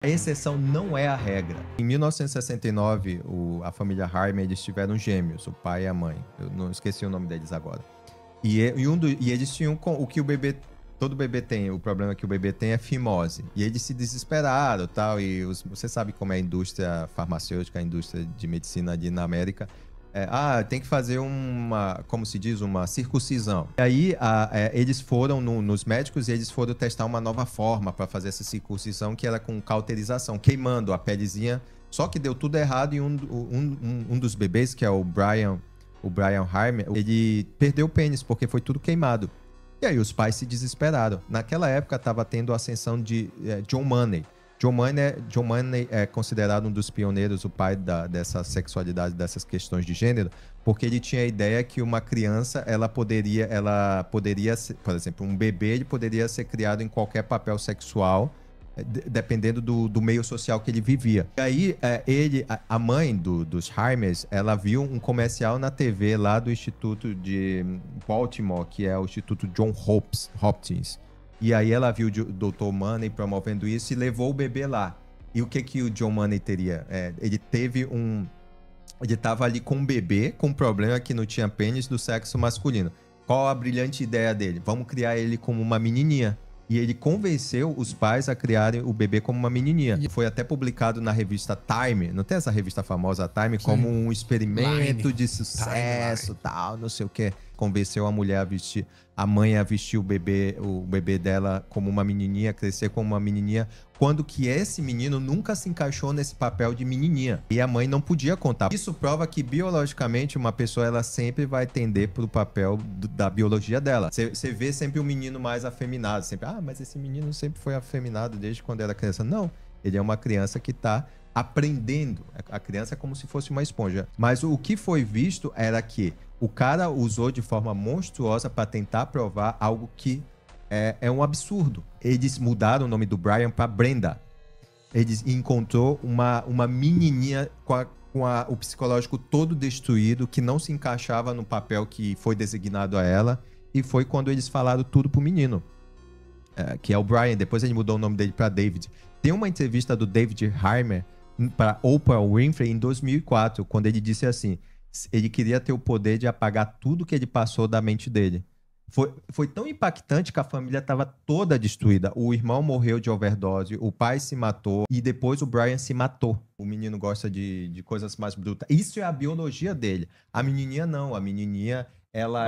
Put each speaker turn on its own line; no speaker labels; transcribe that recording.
A exceção não é a regra. Em 1969, a família Harmer, eles tiveram gêmeos, o pai e a mãe. Eu não esqueci o nome deles agora. E eles tinham o que o bebê, todo bebê tem, o problema que o bebê tem é fimose. E eles se desesperaram, tal, e você sabe como é a indústria farmacêutica, a indústria de medicina ali na América. Tem que fazer como se diz, uma circuncisão. E aí eles foram nos médicos e eles foram testar uma nova forma para fazer essa circuncisão, que era com cauterização, queimando a pelezinha. Só que deu tudo errado e um dos bebês, que é o Brian Harmer, ele perdeu o pênis porque foi tudo queimado. E aí os pais se desesperaram. Naquela época estava tendo a ascensão de John Money. John Money é considerado um dos pioneiros, o pai dessa sexualidade, dessas questões de gênero, porque ele tinha a ideia que uma criança, ela poderia ser, por exemplo, um bebê, ele poderia ser criado em qualquer papel sexual, dependendo do meio social que ele vivia. E aí, a mãe dos Harmers, ela viu um comercial na TV lá do Instituto de Baltimore, que é o Instituto John Hopkins. E aí ela viu o Dr. Money promovendo isso e levou o bebê lá. E o que o John Money teria? Ele estava ali com um bebê com um problema que não tinha pênis do sexo masculino. Qual a brilhante ideia dele? Vamos criar ele como uma menininha. E ele convenceu os pais a criarem o bebê como uma menininha. Foi até publicado na revista Time, não tem essa revista famosa Time,
Sim.
Como um experimento de sucesso, tal, não sei o quê. Convenceu a mãe a vestir o bebê dela como uma menininha, crescer como uma menininha, quando que esse menino nunca se encaixou nesse papel de menininha. E a mãe não podia contar. Isso prova que, biologicamente, uma pessoa ela sempre vai tender pro papel da biologia dela. Você vê sempre o menino mais afeminado, sempre, mas esse menino sempre foi afeminado desde quando era criança. Não, ele é uma criança que tá aprendendo. A criança é como se fosse uma esponja. Mas o que foi visto era que o cara usou de forma monstruosa para tentar provar algo que é um absurdo. Eles mudaram o nome do Brian para Brenda. Eles encontrou uma menininha com o psicológico todo destruído, que não se encaixava no papel que foi designado a ela. E foi quando eles falaram tudo pro menino, que é o Brian. Depois ele mudou o nome dele para David. Tem uma entrevista do David Harmer para Oprah Winfrey em 2004, quando ele disse assim: ele queria ter o poder de apagar tudo que ele passou da mente dele. Foi tão impactante que a família estava toda destruída. O irmão morreu de overdose, o pai se matou e depois o Brian se matou. O menino gosta de coisas mais brutas. Isso é a biologia dele. A menininha não. A menininha, ela